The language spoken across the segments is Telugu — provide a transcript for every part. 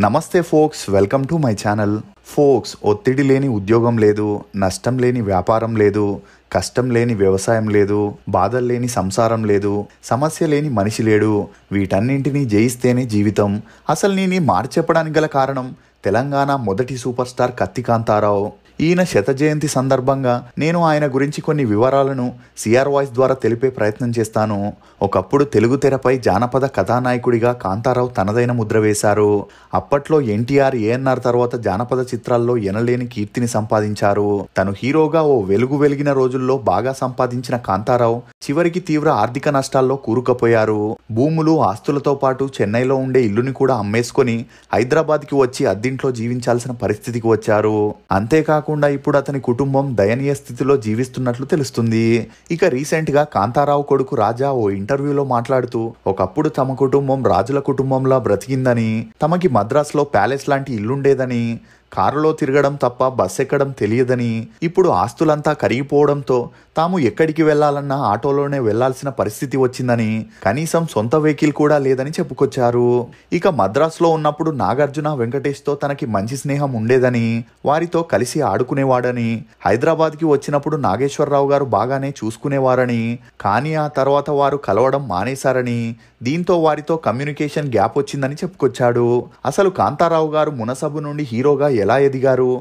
నమస్తే folks, welcome to my channel. Folks, ఒత్తిడి లేని ఉద్యోగం లేదు, నష్టం లేని వ్యాపారం లేదు, కష్టం లేని వ్యవసాయం లేదు, బాధలు లేని సంసారం లేదు, సమస్య లేని మనిషి లేడు. వీటన్నింటినీ జయిస్తేనే జీవితం. అసలు నేను మాట చెప్పడానికి గల కారణం తెలంగాణ మొదటి సూపర్ స్టార్ కత్తి కాంతారావు. ఈయన శత జయంతి సందర్భంగా నేను ఆయన గురించి కొన్ని వివరాలను సిఆర్ వాయిస్ ద్వారా తెలిపే ప్రయత్నం చేస్తాను. ఒకప్పుడు తెలుగు తెరపై జానపద కథానాయకుడిగా కాంతారావు తనదైన ముద్ర వేశారు. అప్పట్లో ఎన్టీఆర్, ఏఎన్ఆర్ తర్వాత జానపద చిత్రాల్లో ఎనలేని కీర్తిని సంపాదించారు. తను హీరోగా ఓ వెలిగిన రోజుల్లో బాగా సంపాదించిన కాంతారావు చివరికి తీవ్ర ఆర్థిక నష్టాల్లో కూరుకుపోయారు. భూములు, ఆస్తులతో పాటు చెన్నైలో ఉండే ఇల్లుని కూడా అమ్మేసుకొని హైదరాబాద్కి వచ్చి అద్దింట్లో జీవించాల్సిన పరిస్థితికి వచ్చారు. అంతేకాకుండా ఇప్పుడు అతని కుటుంబం దయనీయ స్థితిలో జీవిస్తున్నట్లు తెలుస్తుంది. ఇక రీసెంట్ గా కాంతారావు కొడుకు రాజా ఓ ఇంటర్వ్యూలో మాట్లాడుతూ ఒకప్పుడు తమ కుటుంబం రాజుల కుటుంబంలా బ్రతికిందని, తమకి మద్రాసులో ప్యాలెస్ లాంటి ఇల్లుండేదని, కారులో తిరగడం తప్ప బస్ ఎక్కడం తెలియదని, ఇప్పుడు ఆస్తులంతా కరిగిపోవడంతో తాము ఎక్కడికి వెళ్లాలన్నా ఆటోలోనే వెళ్లాల్సిన పరిస్థితి వచ్చిందని, కనీసం సొంత వెహికల్ కూడా లేదని చెప్పుకొచ్చారు. ఇక మద్రాసులో ఉన్నప్పుడు నాగార్జున, వెంకటేష్తో తనకి మంచి స్నేహం ఉండేదని, వారితో కలిసి ఆడుకునేవాడని, హైదరాబాద్కి వచ్చినప్పుడు నాగేశ్వరరావు గారు బాగానే చూసుకునేవారని, కానీ ఆ తర్వాత వారు కలవడం మానేశారని, దీంతో వారితో కమ్యూనికేషన్ గ్యాప్ వచ్చిందని చెప్పుకొచ్చాడు. అసలు కాంతారావు గారు మునసబు నుండి హీరోగా ఎలా ఎదిగారు?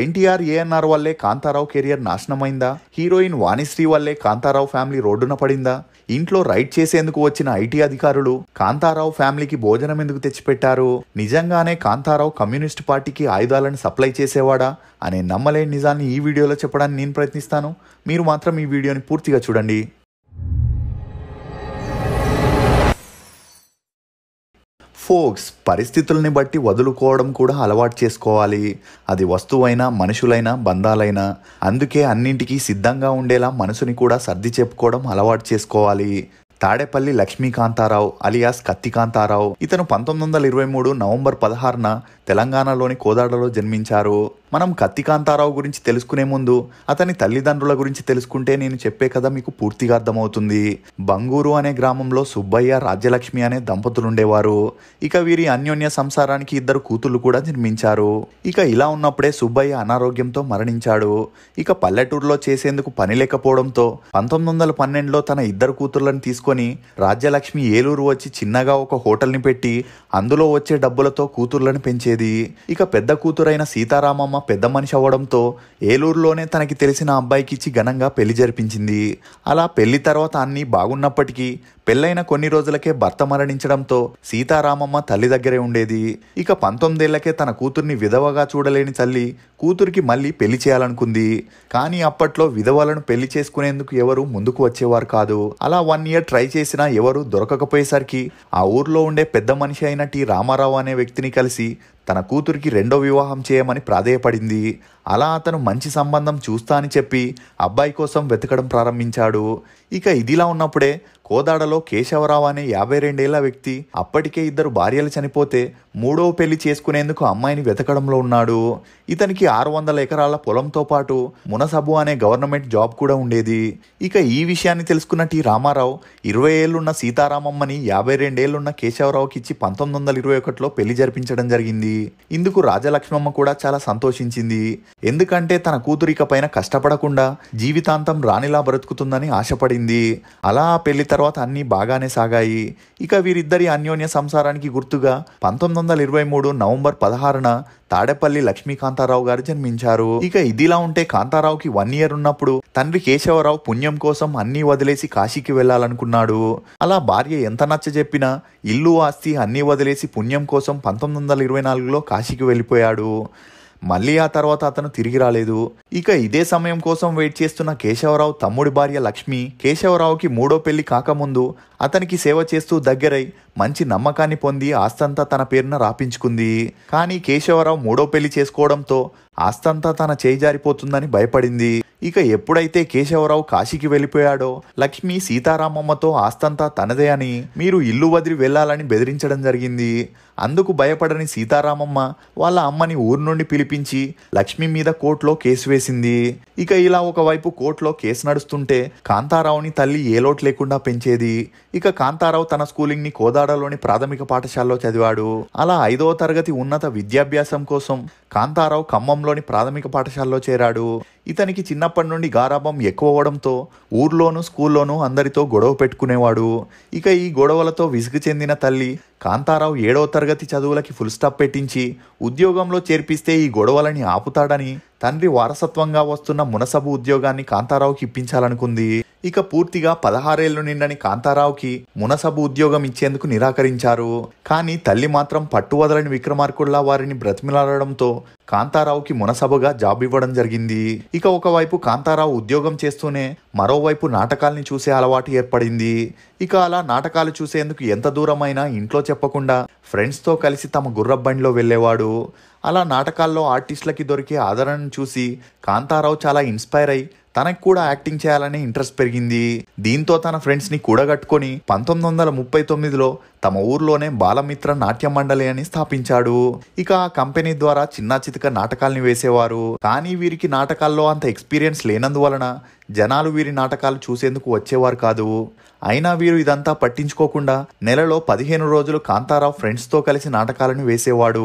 ఎన్టీఆర్, ఏఎన్ఆర్ వల్లే కాంతారావు కెరియర్ నాశనమైందా? హీరోయిన్ వాణిశ్రీ వల్లే కాంతారావు ఫ్యామిలీ రోడ్డున పడిందా? ఇంట్లో రైడ్ చేసేందుకు వచ్చిన ఐటీ అధికారులు కాంతారావు ఫ్యామిలీకి భోజనం ఎందుకు తెచ్చిపెట్టారు? నిజంగానే కాంతారావు కమ్యూనిస్ట్ పార్టీకి ఆయుధాలను సప్లై చేసేవాడా అనే నమ్మలేని నిజాన్ని ఈ వీడియోలో చెప్పడానికి నేను ప్రయత్నిస్తాను. మీరు మాత్రం ఈ వీడియోని పూర్తిగా చూడండి. ఫోక్స్, పరిస్థితుల్ని బట్టి వదులుకోవడం కూడా అలవాటు చేసుకోవాలి. అది వస్తువైనా, మనుషులైనా, బంధాలైనా. అందుకే అన్నింటికీ సిద్ధంగా ఉండేలా మనసుని కూడా సర్ది చెప్పుకోవడం అలవాటు చేసుకోవాలి. తాడేపల్లి లక్ష్మీకాంతారావు అలియాస్ కత్తి కాంతారావు. ఇతను 1923 నవంబర్ 16న తెలంగాణలోని కోదాడలో జన్మించారు. మనం కత్తి కాంతారావు గురించి తెలుసుకునే ముందు అతని తల్లిదండ్రుల గురించి తెలుసుకుంటే నేను చెప్పే కథ మీకు పూర్తిగా అర్థమవుతుంది. బంగూరు అనే గ్రామంలో సుబ్బయ్య, రాజ్యలక్ష్మి అనే దంపతులుండేవారు. ఇక వీరి అన్యోన్య సంసారానికి 2 కూతుళ్లు కూడా జన్మించారు. ఇక ఇలా ఉన్నప్పుడే సుబ్బయ్య అనారోగ్యంతో మరణించాడు. ఇక పల్లెటూరులో చేసేందుకు పని లేకపోవడంతో 1912లో తన 2 కూతుర్లను తీసుకొని రాజ్యలక్ష్మి ఏలూరు వచ్చి చిన్నగా ఒక హోటల్ని పెట్టి అందులో వచ్చే డబ్బులతో కూతుర్లను పెంచేది. ఇక పెద్ద కూతురైన సీతారామమ్మ పెద్ద మనిషి అవ్వడంతో ఏలూరులోనే తనకి తెలిసిన అబ్బాయికి ఇచ్చి ఘనంగా పెళ్లి జరిపించింది. అలా పెళ్లి తర్వాత అన్నీ బాగున్నప్పటికీ పెళ్ళైన కొన్ని రోజులకే భర్త మరణించడంతో సీతారామమ్మ తల్లి దగ్గరే ఉండేది. ఇక 19 ఏళ్లకే తన కూతుర్ని విధవగా చూడలేని తల్లి కూతురికి మళ్ళీ పెళ్లి చేయాలనుకుంది. కానీ అప్పట్లో విధవలను పెళ్లి చేసుకునేందుకు ఎవరు ముందుకు వచ్చేవారు కాదు. అలా 1 ఇయర్ ట్రై చేసినా ఎవరు దొరకకపోయేసరికి ఆ ఊర్లో ఉండే పెద్ద మనిషి అయిన టి రామారావు అనే వ్యక్తిని కలిసి తన కూతురికి 2వ వివాహం చేయమని ప్రాధేయపడింది. అలా అతను మంచి సంబంధం చూస్తా అని చెప్పి అబ్బాయి కోసం వెతకడం ప్రారంభించాడు. ఇక ఇదిలా ఉన్నప్పుడే కోదాడలో కేశవరావు అనే 52 ఏళ్ల వ్యక్తి అప్పటికే 2 భార్యలు చనిపోతే 3వ పెళ్లి చేసుకునేందుకు అమ్మాయిని వెతకడంలో ఉన్నాడు. ఇతనికి 600 ఎకరాల పొలంతో పాటు మునసబు అనే గవర్నమెంట్ జాబ్ కూడా ఉండేది. ఇక ఈ విషయాన్ని తెలుసుకున్న టి రామారావు 20 ఏళ్లున్న సీతారామమ్మని 52 ఏళ్లున్న కేశవరావుకి ఇచ్చి 1921లో పెళ్లి జరిపించడం జరిగింది. ఇందుకు రాజలక్ష్మమ్మ కూడా చాలా సంతోషించింది. ఎందుకంటే తన కూతురిక పైన కష్టపడకుండా జీవితాంతం రాణిలా బ్రతుకుతుందని ఆశపడింది. అలా ఆ పెళ్లి తర్వాత అన్నీ బాగానే సాగాయి. ఇక వీరిద్దరి అన్యోన్య సంసారానికి గుర్తుగా 1923 నవంబర్ 16న తాడేపల్లి లక్ష్మీకాంతారావు గారు జన్మించారు. ఇక ఇదిలా ఉంటే కాంతారావుకి 1 ఇయర్ ఉన్నప్పుడు తండ్రి కేశవరావు పుణ్యం కోసం అన్నీ వదిలేసి కాశీకి వెళ్లాలనుకున్నాడు. అలా భార్య ఎంత నచ్చజెప్పినా ఇల్లు, ఆస్తి అన్నీ వదిలేసి పుణ్యం కోసం 1924లో కాశీకి వెళ్ళిపోయాడు. మళ్ళీ ఆ తర్వాత అతను తిరిగి రాలేదు. ఇక ఇదే సమయం కోసం వెయిట్ చేస్తున్న కేశవరావు తమ్ముడి భార్య లక్ష్మి కేశవరావుకి 3వ పెళ్లి కాకముందు అతనికి సేవ చేస్తూ దగ్గరై మంచి నమ్మకాన్ని పొంది ఆస్తంతా తన పేరున రాపించుకుంది. కానీ కేశవరావు 3వ పెళ్లి చేసుకోవడంతో ఆస్తంతా తన చేయి జారిపోతుందని భయపడింది. ఇక ఎప్పుడైతే కేశవరావు కాశీకి వెళ్ళిపోయాడో లక్ష్మి సీతారామమ్మతో ఆస్తంతా తనదే అని, మీరు ఇల్లు వదిలి వెళ్ళాలని బెదిరించడం జరిగింది. అందుకు భయపడని సీతారామమ్మ వాళ్ళ అమ్మని ఊరు నుండి పిలిపించి లక్ష్మి మీద కోర్టులో కేసు వేసింది. ఇక ఇలా ఒకవైపు కోర్టులో కేసు నడుస్తుంటే కాంతారావుని తల్లి ఏ లోటు లేకుండా పెంచేది. ఇక కాంతారావు తన స్కూలింగ్ ని కోదాడలోని ప్రాథమిక పాఠశాలలో చదివాడు. అలా 5వ తరగతి ఉన్నత విద్యాభ్యాసం కోసం కాంతారావు ఖమ్మంలోని ప్రాథమిక పాఠశాలలో చేరాడు. ఇతనికి చిన్నప్పటి నుండి గారాబం ఎక్కువ అవడంతో ఊర్లోనూ స్కూల్లోనూ అందరితో గొడవ పెట్టుకునేవాడు. ఇక ఈ గొడవలతో విసుగు చెందిన తల్లి కాంతారావు 7వ తరగతి చదువులకి ఫుల్ స్టాప్ పెట్టించి ఉద్యోగంలో చేర్పిస్తే ఈ గొడవలని ఆపుతాడని తండ్రి వారసత్వంగా వస్తున్న మునసబు ఉద్యోగాన్ని కాంతారావుకి ఇప్పించాలనుకుంది. ఇక పూర్తిగా 16 ఏళ్లు నిండని కాంతారావుకి మునసబు ఉద్యోగం ఇచ్చేందుకు నిరాకరించారు. కానీ తల్లి మాత్రం పట్టువదలని విక్రమార్కుల్లా వారిని బ్రతిమిలాడడంతో కాంతారావుకి మునసబుగా జాబ్ ఇవ్వడం జరిగింది. ఇక ఒకవైపు కాంతారావు ఉద్యోగం చేస్తూనే మరోవైపు నాటకాల్ని చూసే అలవాటు ఏర్పడింది. ఇక అలా నాటకాలు చూసేందుకు ఎంత దూరమైనా ఇంట్లో చెప్పకుండా ఫ్రెండ్స్తో కలిసి తమ గుర్రబండిలో వెళ్ళేవాడు. అలా నాటకాల్లో ఆర్టిస్టులకి దొరికే ఆదరణను చూసి కాంతారావు చాలా ఇన్స్పైర్ అయి తనకు కూడా యాక్టింగ్ చేయాలనే ఇంట్రెస్ట్ పెరిగింది. దీంతో తన ఫ్రెండ్స్ని కూడగట్టుకొని 1939లో తమ ఊర్లోనే బాలమిత్ర నాట్య మండలి అని స్థాపించాడు. ఇక ఆ కంపెనీ ద్వారా చిన్న చితక నాటకాల్ని వేసేవారు. కానీ వీరికి నాటకాల్లో అంత ఎక్స్పీరియన్స్ లేనందువలన జనాలు వీరి నాటకాలు చూసేందుకు వచ్చేవారు కాదు. అయినా వీరు ఇదంతా పట్టించుకోకుండా నెలలో 15 రోజులు కాంతారావు ఫ్రెండ్స్తో కలిసి నాటకాలను వేసేవాడు.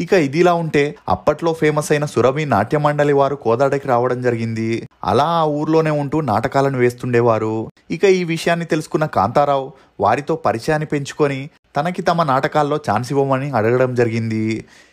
ఇక ఇదిలా ఉంటే అప్పట్లో ఫేమస్ అయిన సురభి నాట్య మండలి వారు కోదాడకి రావడం జరిగింది. అలా ఆ ఊర్లోనే ఉంటూ నాటకాలను వేస్తుండేవారు. ఇక ఈ విషయాన్ని తెలుసుకున్న కాంతారావు వారితో పరిచయాన్ని పెంచుకొని తనకి తమ నాటకాల్లో ఛాన్స్ ఇవ్వమని అడగడం జరిగింది.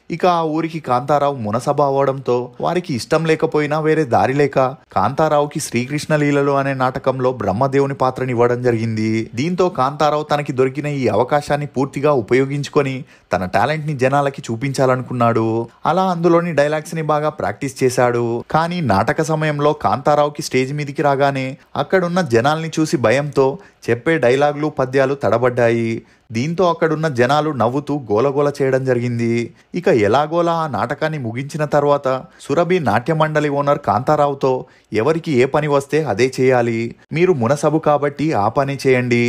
ఇక ఆ ఊరికి కాంతారావు మునసభ అవడంతో వారికి ఇష్టం లేకపోయినా వేరే దారి లేక కాంతారావుకి శ్రీకృష్ణ లీలలు అనే నాటకంలో బ్రహ్మదేవుని పాత్రని ఇవ్వడం జరిగింది. దీంతో కాంతారావు తనకి దొరికిన ఈ అవకాశాన్ని పూర్తిగా ఉపయోగించుకొని తన టాలెంట్ ని జనాలకి చూపించాలనుకున్నాడు. అలా అందులోని డైలాగ్స్ ని బాగా ప్రాక్టీస్ చేశాడు. కానీ నాటక సమయంలో కాంతారావుకి స్టేజ్ మీదికి రాగానే అక్కడున్న జనాల్ని చూసి భయంతో చెప్పే డైలాగులు పద్యాలు తడబడ్డాయి. దీంతో అక్కడున్న జనాలు నవ్వుతూ గోలగోల చేయడం జరిగింది. ఇక ఎలాగోలా ఆ నాటకాన్ని ముగించిన తర్వాత సురభి నాట్య మండలి ఓనర్ కాంతారావుతో ఎవరికి ఏ పని వస్తే అదే చేయాలి, మీరు మునసబు కాబట్టి ఆ పని చేయండి,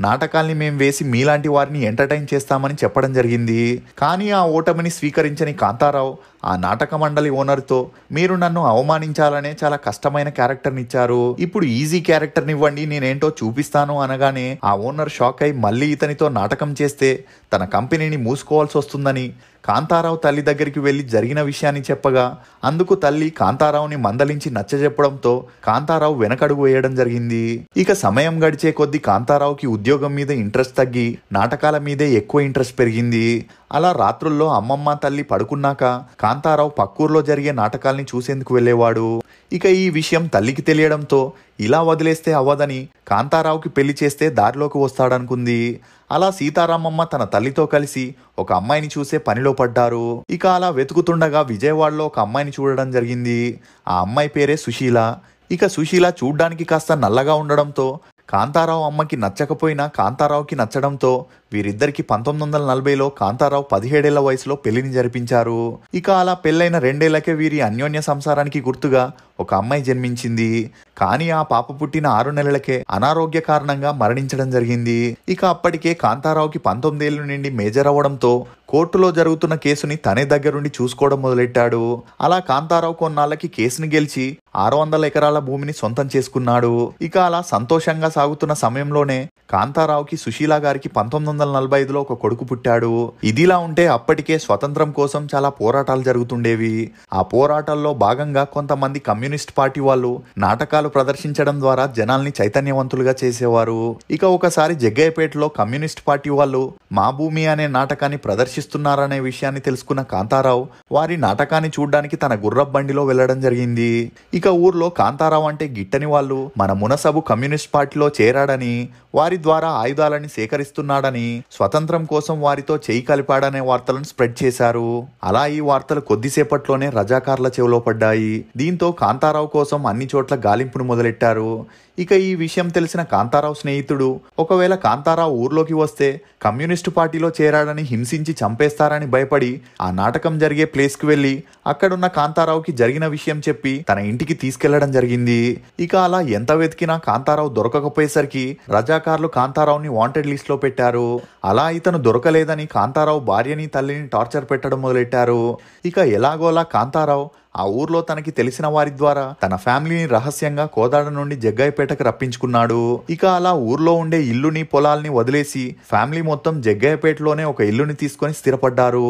నాటకాల్ని మేం వేసి మీలాంటి వారిని ఎంటర్టైన్ చేస్తామని చెప్పడం జరిగింది. కానీ ఆ ఓటమిని స్వీకరించని కాంతారావు ఆ నాటక మండలి ఓనర్తో మీరు నన్ను అవమానించాలనే చాలా కష్టమైన క్యారెక్టర్ని ఇచ్చారు, ఇప్పుడు ఈజీ క్యారెక్టర్ని ఇవ్వండి నేనేంటో చూపిస్తాను అనగానే ఆ ఓనర్ షాక్ అయి మళ్ళీ ఇతనితో నాటకం చేస్తే తన కంపెనీని మూసుకోవాల్సి వస్తుందని కాంతారావు తల్లి దగ్గరికి వెళ్లి జరిగిన విషయాన్ని చెప్పగా అందుకు తల్లి కాంతారావుని మందలించి నచ్చజెప్పడంతో కాంతారావు వెనకడుగు వేయడం జరిగింది. ఇక సమయం గడిచే కొద్దీ కాంతారావుకి ఉద్యోగం మీద ఇంట్రెస్ట్ తగ్గి నాటకాల మీదే ఎక్కువ ఇంట్రెస్ట్ పెరిగింది. అలా రాత్రుల్లో అమ్మమ్మ తల్లి పడుకున్నాక కాంతారావు పక్కూర్లో జరిగే నాటకాల్ని చూసేందుకు వెళ్ళేవాడు. ఇక ఈ విషయం తల్లికి తెలియడంతో ఇలా వదిలేస్తే అవ్వదని కాంతారావుకి పెళ్లి చేస్తే దారిలోకి వస్తాడనుకుంది. అలా సీతారామమ్మ తన తల్లితో కలిసి ఒక అమ్మాయిని చూసే పనిలో పడ్డారు. ఇక అలా వెతుకుతుండగా విజయవాడలో ఒక అమ్మాయిని చూడడం జరిగింది. ఆ అమ్మాయి పేరే సుశీల. ఇక సుశీల చూడ్డానికి కాస్త నల్లగా ఉండడంతో కాంతారావు అమ్మకి నచ్చకపోయినా కాంతారావుకి నచ్చడంతో వీరిద్దరికి 1940లో కాంతారావు 17 ఏళ్ల వయసులో పెళ్లిని జరిపించారు. ఇక అలా పెళ్ళైన 2 ఏళ్లకే వీరి అన్యోన్య సంసారానికి గుర్తుగా ఒక అమ్మాయి జన్మించింది. కానీ ఆ పాప పుట్టిన 6 నెలలకే అనారోగ్య కారణంగా మరణించడం జరిగింది. ఇక అప్పటికే కాంతారావుకి 19 ఏళ్లు నిండి మేజర్ అవ్వడంతో కోర్టులో జరుగుతున్న కేసుని తనే దగ్గరుండి చూసుకోవడం మొదలెట్టాడు. అలా కాంతారావు కొన్నాళ్ళకి కేసుని గెలిచి 600 ఎకరాల భూమిని సొంతం చేసుకున్నాడు. ఇక అలా సంతోషంగా సాగుతున్న సమయంలోనే కాంతారావుకి సుశీల గారికి 1945లో ఒక కొడుకు పుట్టాడు. ఇదిలా ఉంటే అప్పటికే స్వతంత్రం కోసం చాలా పోరాటాలు జరుగుతుండేవి. ఆ పోరాటాల్లో భాగంగా కొంతమంది కమ్యూనిస్ట్ పార్టీ వాళ్ళు నాటకాలు ప్రదర్శించడం ద్వారా జనాల్ని చైతన్యవంతులుగా చేసేవారు. ఇక ఒకసారి జగ్గయ్యపేటలో కమ్యూనిస్ట్ పార్టీ వాళ్ళు మా భూమి అనే నాటకాన్ని ప్రదర్శిస్తున్నారనే విషయాన్ని తెలుసుకున్న కాంతారావు వారి నాటకాన్ని చూడ్డానికి తన గుర్రపు బండిలో వెళ్లడం జరిగింది. ఇక ఊర్లో కాంతారావు అంటే గిట్టని వాళ్ళు మన మునసబు కమ్యూనిస్ట్ పార్టీలో చేరాడని, వారి ద్వారా ఆయుధాలని సేకరిస్తున్నాడని, స్వతంత్రం కోసం వారితో చేయి కలిపాడనే వార్తలను స్ప్రెడ్ చేశారు. అలా ఈ వార్తలు కొద్దిసేపట్లోనే రజాకార్ల చెవిలో పడ్డాయి. దీంతో కాంతారావు కోసం అన్ని చోట్ల గాలింపును మొదలెట్టారు. ఇక ఈ విషయం తెలిసిన కాంతారావు స్నేహితుడు ఒకవేళ కాంతారావు ఊర్లోకి వస్తే కమ్యూనిస్టు పార్టీలో చేరాడని హింసించి చంపేస్తారని భయపడి ఆ నాటకం జరిగే ప్లేస్ కి వెళ్లి అక్కడున్న కాంతారావుకి జరిగిన విషయం చెప్పి తన ఇంటికి తీసుకెళ్లడం జరిగింది. ఇక అలా ఎంత వెతికినా కాంతారావు దొరకకపోయేసరికి రజాకార్లు కాంతారావుని వాంటెడ్ లిస్ట్ లో పెట్టారు. అలా ఇతను దొరకలేదని కాంతారావు భార్యని తల్లిని టార్చర్ పెట్టడం మొదలెట్టారు. ఇక ఎలాగోలా కాంతారావు ఆ ఊర్లో తనకి తెలిసిన వారి ద్వారా తన ఫ్యామిలీని రహస్యంగా కోదాడ నుండి జగ్గయ్యపేటకు రప్పించుకున్నాడు. ఇక అలా ఊర్లో ఉండే ఇల్లుని పొలాల్ని వదిలేసి ఫ్యామిలీ మొత్తం జగ్గయ్యపేటలోనే ఒక ఇల్లుని తీసుకొని స్థిరపడ్డారు.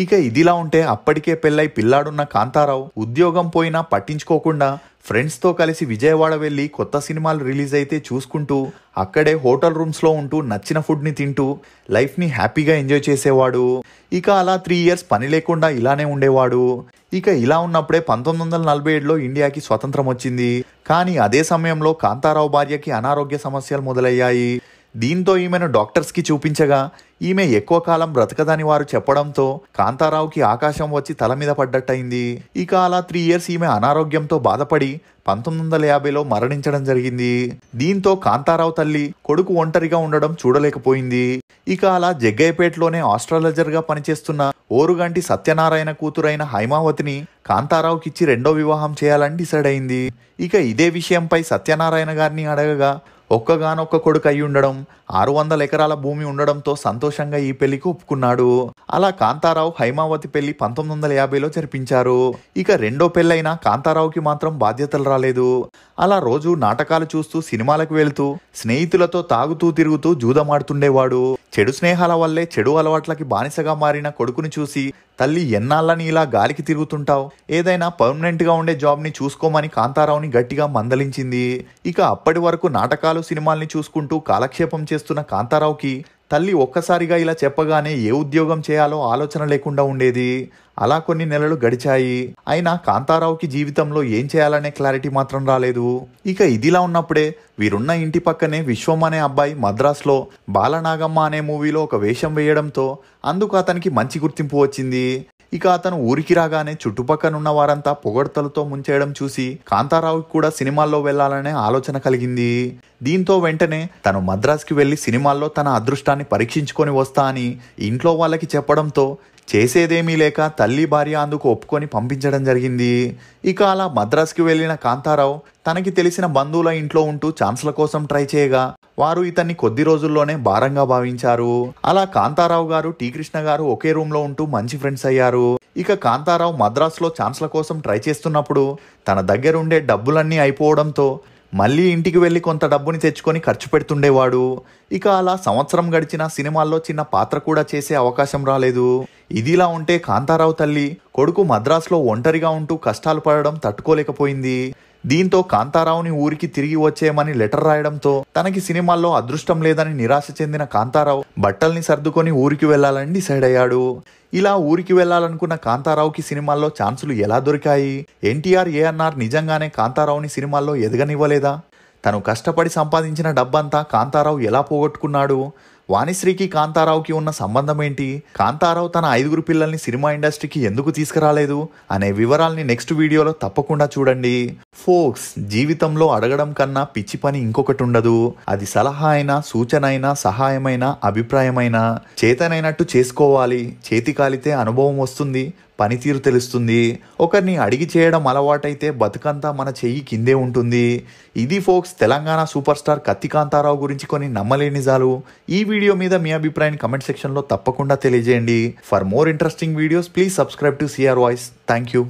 ఇక ఇదిలా ఉంటే అప్పటికే పెళ్ళై పిల్లాడున్న కాంతారావు ఉద్యోగం పోయినా పట్టించుకోకుండా ఫ్రెండ్స్ తో కలిసి విజయవాడ వెళ్లి కొత్త సినిమాలు రిలీజ్ అయితే చూసుకుంటూ అక్కడే హోటల్ రూమ్స్ లో ఉంటూ నచ్చిన ఫుడ్ ని తింటూ లైఫ్ ని హ్యాపీగా ఎంజాయ్ చేసేవాడు. ఇక అలా 3 years పని లేకుండా ఇలానే ఉండేవాడు. ఇక ఇలా ఉన్నప్పుడే 1947లో ఇండియాకి స్వతంత్రం వచ్చింది. కానీ అదే సమయంలో కాంతారావు భార్యకి అనారోగ్య సమస్యలు మొదలయ్యాయి. దీంతో ఈమెను డాక్టర్స్ కి చూపించగా ఈమె ఎక్కువ కాలం బ్రతకదని వారు చెప్పడంతో కాంతారావుకి ఆకాశం వచ్చి తల మీద పడ్డట్టయింది. ఇక అలా 3 years ఈమె అనారోగ్యంతో బాధపడి 1950లో మరణించడం జరిగింది. దీంతో కాంతారావు తల్లి కొడుకు ఒంటరిగా ఉండడం చూడలేకపోయింది. ఇక అలా జగ్గయ్యపేటలోనే ఆస్ట్రాలజర్ గా పనిచేస్తున్న ఓరుగంటి సత్యనారాయణ కూతురైన హైమావతిని కాంతారావుకిచ్చి రెండో వివాహం చేయాలని డిసైడ్ అయింది. ఇక ఇదే విషయంపై సత్యనారాయణ గారిని అడగగా ఒక్కగానొక్క కొడుకు అయి ఉండడం 600 ఎకరాల భూమి ఉండడంతో సంతోషంగా ఈ పెళ్లికి ఒప్పుకున్నాడు. అలా కాంతారావు హైమావతి పెళ్లి 1950లో జరిపించారు. ఇక రెండో పెళ్ళైన కాంతారావుకి మాత్రం బాధ్యతలు రాలేదు. అలా రోజు నాటకాలు చూస్తూ సినిమాలకు వెళ్తూ స్నేహితులతో తాగుతూ తిరుగుతూ జూదమాడుతుండేవాడు. చెడు స్నేహాల వల్లే చెడు అలవాట్లకి బానిసగా మారిన కొడుకుని చూసి తల్లి ఎన్నాళ్ళని ఇలా గాలికి తిరుగుతుంటావు, ఏదైనా పర్మనెంట్ గా ఉండే జాబ్ ని చూసుకోమని కాంతారావుని గట్టిగా మందలించింది. ఇక అప్పటి వరకు నాటకాలు సినిమాల్ని చూసుకుంటూ కాలక్షేపం చేస్తున్న కాంతారావుకి తల్లి ఒక్కసారిగా ఇలా చెప్పగానే ఏ ఉద్యోగం చేయాలో ఆలోచన లేకుండా ఉండేది. అలా కొన్ని నెలలు గడిచాయి. అయినా కాంతారావుకి జీవితంలో ఏం చేయాలనే క్లారిటీ మాత్రం రాలేదు. ఇక ఇదిలా ఉన్నప్పుడే వీరున్న ఇంటి పక్కనే విశ్వం అనే అబ్బాయి మద్రాస్లో బాలనాగమ్మ అనే మూవీలో ఒక వేషం వేయడంతో అందుకు అతనికి మంచి గుర్తింపు వచ్చింది. ఇక అతను ఊరికి రాగానే చుట్టుపక్కనున్న వారంతా పొగడ్తలతో ముంచేయడం చూసి కాంతారావుకి కూడా సినిమాల్లో వెళ్లాలనే ఆలోచన కలిగింది. దీంతో వెంటనే తను మద్రాస్కి వెళ్లి సినిమాల్లో తన అదృష్టాన్ని పరీక్షించుకొని వస్తా అని ఇంట్లో వాళ్ళకి చెప్పడంతో చేసేదేమీ లేక తల్లి భార్య అందుకు ఒప్పుకొని పంపించడం జరిగింది. ఇక అలా మద్రాస్కి వెళ్లిన కాంతారావు తనకి తెలిసిన బంధువుల ఇంట్లో ఉంటూ ఛాన్స్ల కోసం ట్రై చేయగా వారు ఇతన్ని కొద్ది రోజుల్లోనే భారంగా భావించారు. అలా కాంతారావు గారు టీ కృష్ణ గారు ఒకే రూమ్ లో ఉంటూ మంచి ఫ్రెండ్స్ అయ్యారు. ఇక కాంతారావు మద్రాసులో ఛాన్స్ల కోసం ట్రై చేస్తున్నప్పుడు తన దగ్గరుండే డబ్బులన్నీ అయిపోవడంతో మళ్ళీ ఇంటికి వెళ్లి కొంత డబ్బుని తెచ్చుకొని ఖర్చు పెడుతుండేవాడు. ఇక అలా సంవత్సరం గడిచిన సినిమాల్లో చిన్న పాత్ర కూడా చేసే అవకాశం రాలేదు. ఇదిలా ఉంటే కాంతారావు తల్లి కొడుకు మద్రాసులో ఒంటరిగా ఉంటూ కష్టాలు పడడం తట్టుకోలేకపోయింది. దీంతో కాంతారావుని ఊరికి తిరిగి వచ్చేయమని లెటర్ రాయడంతో తనకి సినిమాల్లో అదృష్టం లేదని నిరాశ చెందిన కాంతారావు బట్టల్ని సర్దుకొని ఊరికి వెళ్లాలని డిసైడ్ అయ్యాడు. ఇలా ఊరికి వెళ్లాలనుకున్న కాంతారావుకి సినిమాల్లో ఛాన్సులు ఎలా దొరికాయి? ఎన్టీఆర్, ఏఎన్ఆర్ నిజంగానే కాంతారావుని సినిమాల్లో ఎదగనివ్వలేదా? తను కష్టపడి సంపాదించిన డబ్బంతా కాంతారావు ఎలా పోగొట్టుకున్నాడు? వాణిశ్రీకి కాంతారావుకి ఉన్న సంబంధం ఏంటి? కాంతారావు తన 5 పిల్లల్ని సినిమా ఇండస్ట్రీకి ఎందుకు తీసుకురాలేదు అనే వివరాల్ని నెక్స్ట్ వీడియోలో తప్పకుండా చూడండి. ఫోక్స్, జీవితంలో అడగడం కన్నా పిచ్చి పని ఇంకొకటి ఉండదు. అది సలహా అయినా, సూచన అయినా, సహాయమైనా, అభిప్రాయమైనా చేతనైనట్టు చేసుకోవాలి. చేతి కాలితే అనుభవం వస్తుంది, పనితీరు తెలుస్తుంది. ఒకరిని అడిగి చేయడం అలవాటైతే బతుకంతా మన చెయ్యి కిందే ఉంటుంది. ఇది ఫోక్స్, తెలంగాణ సూపర్ స్టార్ కత్తి కాంతారావు గురించి కొన్ని నమ్మలేని నిజాలు. ఈ వీడియో మీద మీ అభిప్రాయాన్ని కమెంట్ సెక్షన్ లో తప్పకుండా తెలియజేయండి. For more interesting videos please subscribe to CR voice. Thank you.